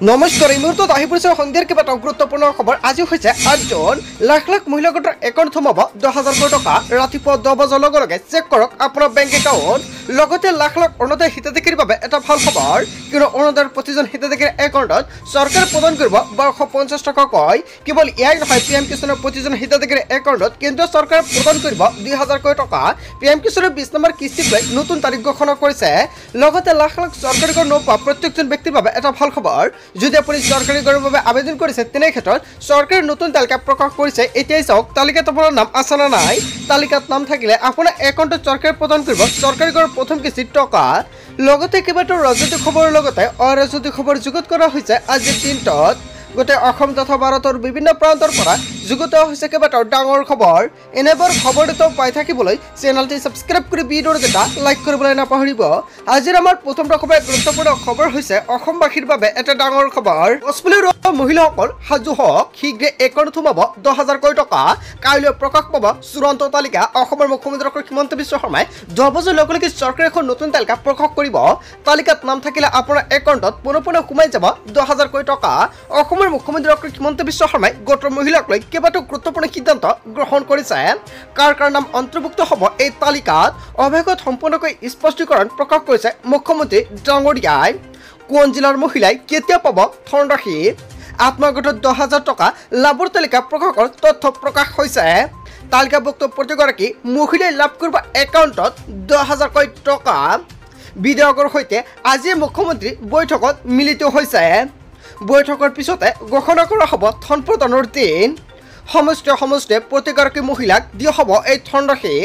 নমস্কাৰ এই মুহূৰ্তত আহি পৰিছে সন্ধিয়াৰ কেইবাটাও গুৰুত্বপূৰ্ণ খবৰ। আজি হৈছে 8জন লাখ লাখ মহিলা গোটৰ একাউণ্ট সোমাব 10,000 কোটি টকা। ৰাতিপুৱা 10 বজাৰ লগে লগে চেক কৰক আপোনাৰ বেংক একাউণ্ট। লগতে লাখ লাখ অৰুণোদয় হিতাধিকাৰীৰ বাবে এটা ভাল খবৰ, কিয়নো অৰুণোদয়ৰ প্ৰতিজন হিতাধিকাৰীৰ একাউণ্টত চৰকাৰে প্ৰদান কৰিব 1250 টকাকৈ। কেৱল এয়াই নহয়, PM কিষাণৰ প্ৰতিজন হিতাধিকাৰীৰ একাউণ্টত কেন্দ্ৰীয় চৰকাৰে প্ৰদান কৰিব 2,000 কোটি টকা। PM কিষাণৰ 20 নম্বৰ কিস্তিক লৈ নতুন তাৰিখ ঘোষণা কৰিছে। লগতে লাখ লাখ চৰকাৰী কৰ নোপোৱা প্ৰত্যেকজন ব্যক্তিৰ বাবে এটা ভাল খবৰ। যদি আপুনি চৰকাৰী কৰৰ বাবে আবেদন কৰিছে তেনে ক্ষেত্ৰত চৰকাৰে নতুন তালিকা প্ৰকাশ কৰিছে। এতিয়াই চাওক তালিকাত আপোনাৰ নাম আছে নে নাই। তালিকাত নাম থাকিলে আপোনাৰ একাউণ্টত চৰকাৰে প্ৰদান কৰিব চৰকাৰী কৰৰ প্ৰথম কিস্তিৰ টকা। লগতে কেইবাটাও ৰাজনৈতিক খবৰৰ লগতে অৰাজনৈতিক খবৰ যুগুত কৰা হৈছে আজিৰ দিনটোত। গোটেই অসম তথা ভাৰতৰ বিভিন্ন প্ৰান্তৰ পৰা যুগুত হৈছে কেইবাটাও ডাঙৰ খবৰ। এনেবোৰ খবৰ দুটাও পাই থাকিবলৈ চেনেলটি ছাবস্ক্ৰাইব কৰি ভিডিঅ'টো এটা লাইক কৰিবলৈ নাপাহৰিব। আজিৰ আমাৰ প্ৰথমটো খবৰ গুৰুত্বপূৰ্ণ খবৰ হৈছে অসমবাসীৰ বাবে এটা ডাঙৰ খবৰ। গছপুলিৰ মহিলাসকল সাজু হওক, শীঘ্ৰে একাউণ্ট সোমাব 10,000 কোটি টকা। কাইলৈ প্ৰকাশ পাব চূড়ান্ত তালিকা। অসমৰ মুখ্যমন্ত্ৰী ডক্টৰ হিমন্ত বিশ্ব শৰ্মাই 10 বছৰ লগে লগে চৰকাৰে এখন নতুন তালিকা প্ৰকাশ কৰিব। তালিকাত নাম থাকিলে আপোনাৰ একাউণ্টত পোনপোনে সোমাই যাব 10,000 কোটি টকা। অসমৰ মুখ্যমন্ত্ৰী ডক্টৰ হিমন্ত বিশ্ব শৰ্মাই গোটৰ মহিলাক লৈ কেইবাটাও গুৰুত্বপূৰ্ণ সিদ্ধান্ত গ্ৰহণ কৰিছে। কাৰ কাৰ নাম অন্তৰ্ভুক্ত হ'ব এই তালিকাত অৱশেষত সম্পূৰ্ণকৈ স্পষ্টীকৰণ প্ৰকাশ কৰিছে মুখ্যমন্ত্ৰী ডাঙৰীয়াই। কোন জিলাৰ মহিলাই কেতিয়া পাব ধনৰাশি, আত্মগোটত 10,000 টকা লাভৰ তালিকা প্ৰকাশৰ তথ্য প্ৰকাশ হৈছে। তালিকাভুক্ত প্ৰতিগৰাকী মহিলাই লাভ কৰিব একাউণ্টত 10,000 কোটি টকা। বিধায়কৰ সৈতে আজি মুখ্যমন্ত্ৰী বৈঠকত মিলিত হৈছে। বৈঠকৰ পিছতে ঘোষণা কৰা হ'ব ধন প্ৰদানৰ দিন। সমষ্টিয়ে প্ৰতিগৰাকী মহিলাক দিয়া হ'ব এই ধনৰাশি।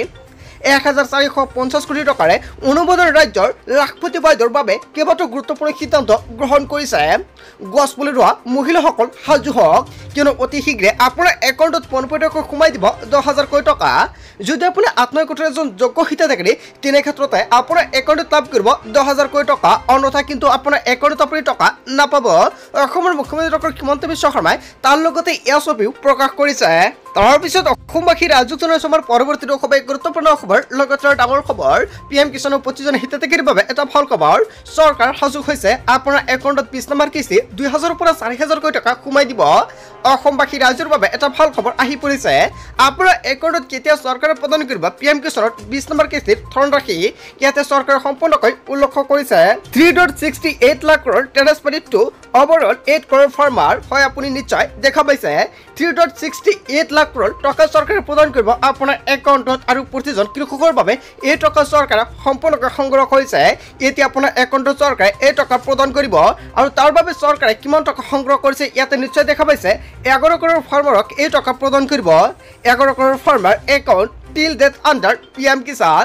1,450 কোটি টকাৰে অনুমোদন ৰাজ্যৰ লাখপতি বাইদেউৰ বাবে কেইবাটাও গুৰুত্বপূৰ্ণ সিদ্ধান্ত গ্ৰহণ কৰিছে। গছপুলি ৰোৱা মহিলাসকল সাজু হওক, কিয়নো অতি শীঘ্ৰে আপোনাৰ একাউণ্টত পোনপটীয়াকৈ সোমাই দিব 10,000 কোটি টকা। যদি আপুনি আত্মগোটৰ এজন যোগ্য হিতাধিকাৰী তেনে ক্ষেত্ৰতে আপোনাৰ একাউণ্টত লাভ কৰিব 10,000 কোটি টকা। অন্যথা কিন্তু আপোনাৰ একাউণ্টত আপুনি টকা নাপাব। অসমৰ মুখ্যমন্ত্ৰী ডক্টৰ হিমন্ত বিশ্ব শৰ্মাই তাৰ লগতে এয়া ছবিও প্ৰকাশ কৰিছে। তাৰপিছত অসমবাসী ৰাজুক জনাইছে আমাৰ পৰৱৰ্তী খবৰ গুৰুত্বপূৰ্ণ খবৰ। লগতে ডাঙৰ খবৰ, PM কিষাণৰ প্ৰতিজন হিতাধিকাৰীৰ বাবে এটা ভাল খবৰ। চৰকাৰ সাজু হৈছে আপোনাৰ একাউণ্টত 20 নম্বৰ কিস্তি 2,000ৰ পৰা 4,000 কোটি টকা সোমাই দিব। অসমবাসী ৰাইজৰ বাবে এটা ভাল খবৰ আহি পৰিছে। আপোনাৰ একাউণ্টত কেতিয়া চৰকাৰে প্ৰদান কৰিব PM কিষাণৰ 20 নম্বৰ কিস্তিৰ ধনৰাশি। ইয়াতে চৰকাৰে সম্পূৰ্ণকৈ উল্লেখ কৰিছে 3.68 lakh crore transferred to overall 8 crore farmer. হয়, আপুনি নিশ্চয় দেখা পাইছে 3.68 লাখ ক্ৰ'ৰ টকা চৰকাৰে প্ৰদান কৰিব আপোনাৰ একাউণ্টত। আৰু প্ৰতিজন কৃষকৰ বাবে এই টকা চৰকাৰে সম্পূৰ্ণকৈ সংগ্ৰহ কৰিছে। এতিয়া আপোনাৰ একাউণ্টত চৰকাৰে এই টকা প্ৰদান কৰিব। আৰু তাৰ বাবে চৰকাৰে কিমান টকা সংগ্ৰহ কৰিছে ইয়াতে নিশ্চয় দেখা পাইছে 11 ক্ৰ'ৰ ফাৰ্মাৰক এই টকা প্ৰদান কৰিব। 11 crore farmer account till date under PM Kisan.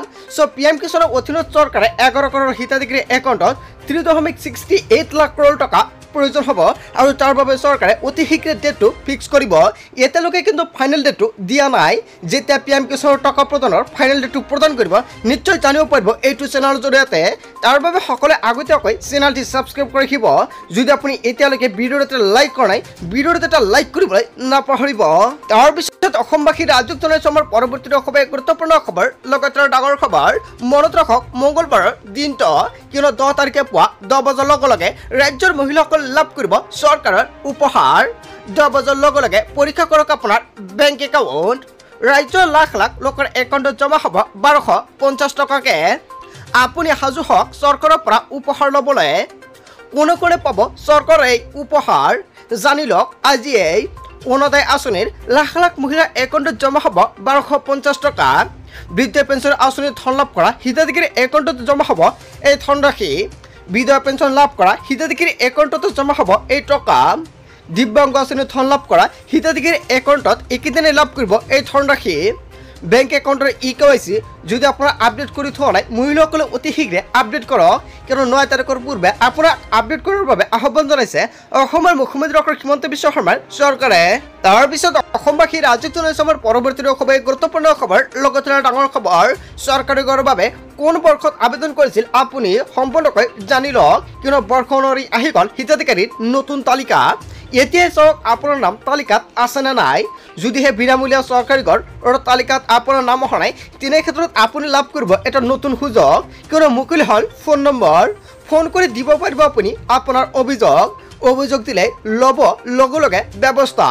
PM কিষাণৰ অধীনত চৰকাৰে 11 ক্ৰ'ৰ হিতাধিকাৰী একাউণ্টত 3.68 লাখ ক্ৰ'ৰ টকা প্ৰয়োজন হ'ব। আৰু তাৰ বাবে চৰকাৰে অতি শীঘ্ৰে ডেটটো ফিক্স কৰিব। এতিয়ালৈকে কিন্তু ফাইনেল ডেটটো দিয়া নাই। যেতিয়া PM কিষাণৰ টকা প্ৰদানৰ ফাইনেল ডেটটো প্ৰদান কৰিব নিশ্চয় জানিব পাৰিব এইটো চেনেলৰ জৰিয়তে। তাৰ বাবে সকলোৱে আগতীয়াকৈ চেনেলটি ছাবস্ক্ৰাইব কৰি ৰাখিব। যদি আপুনি এতিয়ালৈকে ভিডিঅ'টো এটা লাইক কৰা নাই, ভিডিঅ'টো এটা লাইক কৰিবলৈ নাপাহৰিব। তাৰপিছত অসমবাসী ৰাজুক জনাইছে আমাৰ পৰৱৰ্তী খবৰ গুৰুত্বপূৰ্ণ খবৰ। লগতে ডাঙৰ খবৰ, মনত ৰাখক মঙলবাৰৰ দিনটো, কিয়নো 10 তাৰিখে পুৱা 10 বজাৰ লগে লগে ৰাজ্যৰ মহিলাসকল লাভ কৰিব চৰকাৰৰ উপহাৰ। 10 বজাৰ লগে লগে পৰীক্ষা কৰক আপোনাৰ বেংক একাউণ্ট। ৰাজ্যৰ লাখ লাখ লোকৰ একাউণ্টত জমা হ'ব 1250 টকাকে। আপুনি সাজু হওক চৰকাৰৰ পৰা উপহাৰ ল'বলৈ। কোনে কোনে পাব চৰকাৰৰ এই উপহাৰ জানি লওক আজিয়েই। অৰুণোদয় আঁচনিৰ লাখ লাখ মহিলাৰ একাউণ্টত জমা হ'ব 1250 টকা। বৃদ্ধ পেঞ্চন আঁচনিৰ ধন লাভ কৰা হিতাধিকাৰীৰ একাউণ্টত জমা হ'ব এই ধনৰাশি। বিধৱা পেঞ্চন লাভ কৰা হিতাধিকাৰীৰ একাউণ্টত জমা হ'ব এই টকা। দিব্যাংগ আঁচনিৰ ধন লাভ কৰা হিতাধিকাৰীৰ একাউণ্টত একেদিনাই লাভ কৰিব এই ধনৰাশি। বেংক একাউণ্টৰ KYC যদি আপোনাৰ আপডেট কৰি থোৱা নাই, মহিলাসকলে অতি শীঘ্ৰে আপডেট কৰক, কিয়নো 9 তাৰিখৰ পূৰ্বে আপোনাক আপডেট কৰাৰ বাবে আহ্বান জনাইছে অসমৰ মুখ্যমন্ত্ৰী ডক্টৰ হিমন্ত বিশ্ব শৰ্মাৰ চৰকাৰে। তাৰপিছত অসমবাসী ৰাজ্যিক জনাইছে আমাৰ পৰৱৰ্তী খবৰ গুৰুত্বপূৰ্ণ খবৰ। লগতে ডাঙৰ খবৰ, চৰকাৰী ঘৰৰ বাবে কোন বৰ্ষত আবেদন কৰিছিল আপুনি সম্পূৰ্ণকৈ জানি লওক, কিয়নো বৰ্ষণৰ আহি গ'ল হিতাধিকাৰীৰ নতুন তালিকা। এতিয়াই চাওক আপোনাৰ নাম তালিকাত আছে নে নাই। যদিহে বিনামূলীয়া চৰকাৰী ঘৰ তালিকাত আপোনাৰ নাম অহা নাই তেনে ক্ষেত্ৰত আপুনি লাভ কৰিব এটা নতুন সুযোগ, কিয়নো মুকলি হ'ল ফোন নম্বৰ। ফোন কৰি দিব পাৰিব আপুনি আপোনাৰ অভিযোগ। অভিযোগ দিলে ল'ব লগে লগে ব্যৱস্থা।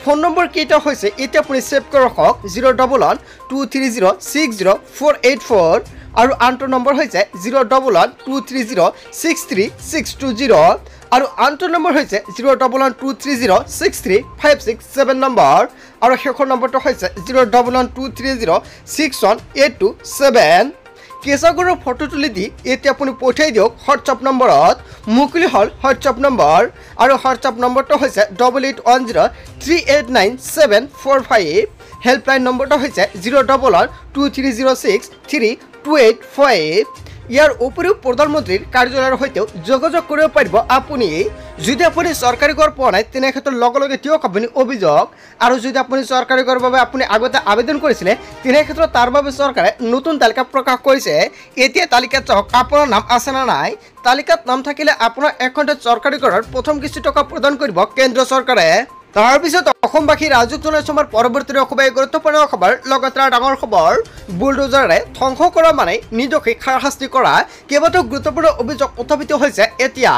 ফোন নম্বৰ কেইটা হৈছে এতিয়া আপুনি ছেভ কৰি ৰাখক 011-230-60484 আৰু আনটো নম্বৰ হৈছে 011-230-63620 আৰু আনটো নম্বৰ হৈছে 011-230-63567 নম্বৰ আৰু শেষৰ নম্বৰটো হৈছে 011-230-61827। কেঁচাগড়ৰ ফটো তুলি দি এতিয়া আপুনি পঠিয়াই দিয়ক হোৱাটছআপ নম্বৰত। মুকলি হ'ল হোৱাটছআপ নম্বৰ আৰু হোৱাটছআপ নম্বৰটো হৈছে 8810389745। হেল্পলাইন নম্বৰটো হৈছে 011-230-63285। ইয়াৰ উপৰিও প্ৰধানমন্ত্ৰীৰ কাৰ্যালয়ৰ সৈতেও যোগাযোগ কৰিব পাৰিব আপুনি। যদি আপুনি চৰকাৰী ঘৰ পোৱা নাই তেনে ক্ষেত্ৰত লগে লগে দিয়ক আপুনি অভিযোগ। আৰু যদি আপুনি চৰকাৰী ঘৰৰ বাবে আপুনি আগতে আবেদন কৰিছিলে তেনে ক্ষেত্ৰত তাৰ বাবে চৰকাৰে নতুন তালিকা প্ৰকাশ কৰিছে। এতিয়া তালিকাত চাওক আপোনাৰ নাম আছে নে নাই। তালিকাত নাম থাকিলে আপোনাৰ একাউণ্টত চৰকাৰী ঘৰৰ প্ৰথম কিস্তি টকা প্ৰদান কৰিব কেন্দ্ৰীয় চৰকাৰে। তাৰপিছত অসমবাসী ৰাজুক জনাইছো আমাৰ পৰৱৰ্তী খুবেই গুৰুত্বপূৰ্ণ খবৰ। লগতে ডাঙৰ খবৰ, বুলডোজাৰে ধ্বংস কৰা মানে নিৰ্দোষীক হাৰাশাস্তি কৰা। কেইবাটাও গুৰুত্বপূৰ্ণ অভিযোগ উত্থাপিত হৈছে। এতিয়া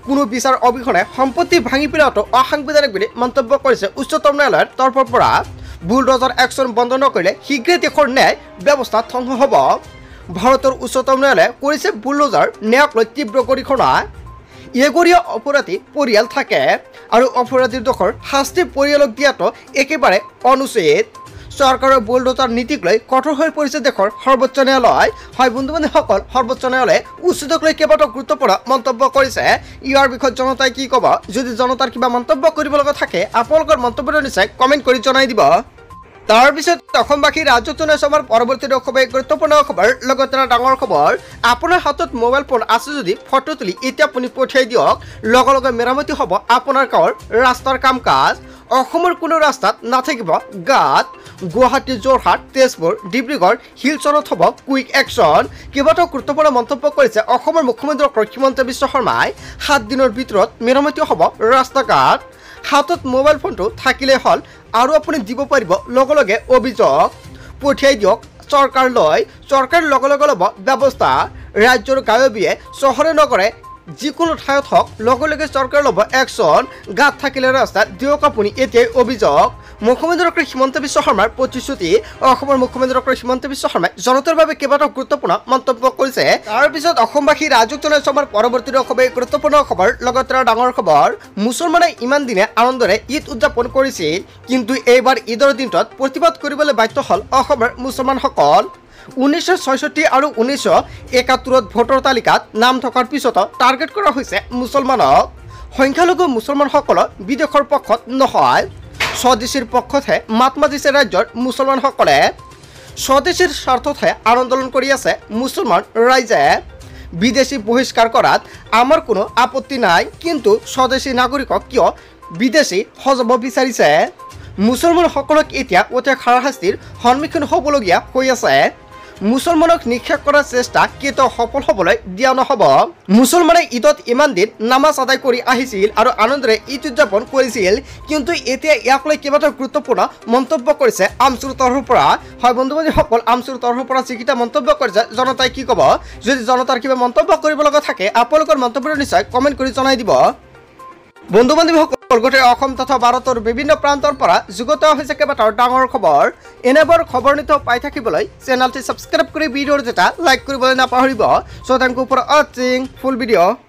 কোনো বিচাৰ অবিহনে সম্পত্তি ভাঙি পেলোৱাটো অসাংবিধানিক বুলি মন্তব্য কৰিছে উচ্চতম ন্যায়ালয়ৰ তৰফৰ পৰা। বুলডোজাৰ একশ্যন বন্ধ নকৰিলে শীঘ্ৰে দেশৰ ন্যায় ব্যৱস্থা ধ্বংস হ'ব। ভাৰতৰ উচ্চতম ন্যায়ালয়ে কৰিছে বুলডোজাৰ ন্যায়ক লৈ তীব্ৰ গৰিহণা। এগৰীয়া অপৰাধী পৰিয়াল থাকে আৰু অপৰাধীৰ দোষৰ শাস্তি পৰিয়ালক দিয়াটো একেবাৰে অনুচিত। চৰকাৰৰ বুলডোজাৰ নীতিক লৈ কঠোৰ হৈ পৰিছে দেশৰ সৰ্বোচ্চ ন্যায়ালয়। হয় বন্ধু বান্ধৱীসকল, সৰ্বোচ্চ ন্যায়ালয়ে উচ্ছেদক লৈ কেইবাটাও গুৰুত্বপূৰ্ণ মন্তব্য কৰিছে। ইয়াৰ বিষয়ত জনতাই কি ক'ব? যদি জনতাৰ কিবা মন্তব্য কৰিব লগা থাকে আপোনালোকৰ মন্তব্যটো নিশ্চয় কমেণ্ট কৰি জনাই দিব। তাৰপিছত অসমবাসী ৰাজুক জনাইছো আমাৰ পৰৱৰ্তী খুবেই গুৰুত্বপূৰ্ণ খবৰ। লগতে ডাঙৰ খবৰ, আপোনাৰ হাতত মোবাইল ফোন আছে যদি ফটো তুলি এতিয়া আপুনি পঠিয়াই দিয়ক। লগে লগে মেৰামতি হ'ব আপোনাৰ গাঁৱৰ ৰাস্তাৰ কাম কাজ। অসমৰ কোনো ৰাস্তাত নাথাকিব গাঁত। গুৱাহাটী, যোৰহাট, তেজপুৰ, ডিব্ৰুগড়, শিলচৰত হ'ব কুইক একশ্যন। কেইবাটাও গুৰুত্বপূৰ্ণ মন্তব্য কৰিছে অসমৰ মুখ্যমন্ত্ৰী ডক্টৰ হিমন্ত বিশ্ব শৰ্মাই। 7 দিনৰ ভিতৰত মেৰামতি হ'ব ৰাস্তা ঘাট। হাতত মোবাইল ফোনটো থাকিলে হ'ল আৰু আপুনি দিব পাৰিব লগে লগে অভিযোগ। পঠিয়াই দিয়ক চৰকাৰলৈ, চৰকাৰে লগে লগে ল'ব ব্যৱস্থা। ৰাজ্যৰ গাঁৱে চহৰে নগৰে যিকোনো ঠাইত হওক লগে লগে চৰকাৰে ল'ব একশ্যন। গাঁত থাকিলে ৰাস্তাত দিয়ক আপুনি এতিয়াই অভিযোগ। মুখ্যমন্ত্ৰী ডক্টৰ হিমন্ত বিশ্ব শৰ্মাৰ প্ৰতিশ্ৰুতি। অসমৰ মুখ্যমন্ত্ৰী ডক্টৰ হিমন্ত বিশ্ব শৰ্মাই জনতাৰ বাবে কেইবাটাও গুৰুত্বপূৰ্ণ মন্তব্য কৰিছে। তাৰপিছত অসমবাসী ৰাজুক জনাইছো আমাৰ পৰৱৰ্তী খুবেই গুৰুত্বপূৰ্ণ খবৰ। লগতে ডাঙৰ খবৰ, মুছলমানে ইমান দিনে আনন্দৰে ঈদ উদযাপন কৰিছিল, কিন্তু এইবাৰ ঈদৰ দিনটোত প্ৰতিবাদ কৰিবলৈ বাধ্য হ'ল অসমৰ মুছলমানসকল। 1966 আৰু 1971 ভোটৰ তালিকাত নাম থকাৰ পিছতো টাৰ্গেট কৰা হৈছে মুছলমানক। সংখ্যালঘু মুছলমানসকলক বিদেশৰ পক্ষত নহয়, স্বদেশীৰ পক্ষতহে মাত মাতিছে ৰাজ্যৰ মুছলমানসকলে। স্বদেশীৰ স্বাৰ্থতহে আন্দোলন কৰি আছে মুছলমান ৰাইজে। বিদেশী বহিষ্কাৰ কৰাত আমাৰ কোনো আপত্তি নাই, কিন্তু স্বদেশী নাগৰিকক কিয় বিদেশী সজাব বিচাৰিছে? মুছলমানসকলক এতিয়া অতি হাৰাশাস্তিৰ সন্মুখীন হ'বলগীয়া হৈ আছে। মুছলমানক নিক্ষেপ কৰাৰ চেষ্টা কেতিয়াও সফল হ'বলৈ দিয়া নহ'ব। মুছলমানে ঈদত ইমান দিন নামাজ আদায় কৰি আহিছিল আৰু আনন্দৰে ঈদ উদযাপন কৰিছিল, কিন্তু এতিয়া ইয়াক লৈ কেইবাটাও গুৰুত্বপূৰ্ণ মন্তব্য কৰিছে আমচুৰ তৰফৰ পৰা। হয় বন্ধু বান্ধৱীসকল, আমচুৰ তৰফৰ পৰা যিকেইটা মন্তব্য কৰিছে জনতাই কি ক'ব? যদি জনতাৰ কিবা মন্তব্য কৰিব লগা থাকে আপোনালোকৰ মন্তব্যটো নিশ্চয় কমেণ্ট কৰি জনাই দিব। বন্ধু বান্ধৱীসকল, গোটেই অসম তথা ভাৰতৰ বিভিন্ন প্ৰান্তৰ পৰা যুগত হৈছে কেইবাটাও ডাঙৰ খবৰ। এনেবোৰ খবৰ নিত পাই থাকিবলৈ চেনেলটি ছাবস্ক্ৰাইব কৰি ভিডিঅ'ৰ যেটা লাইক কৰিবলৈ নাপাহৰিব। চ' থেংক ইউ ফৰ ৱাচিং ফুল ভিডিঅ'।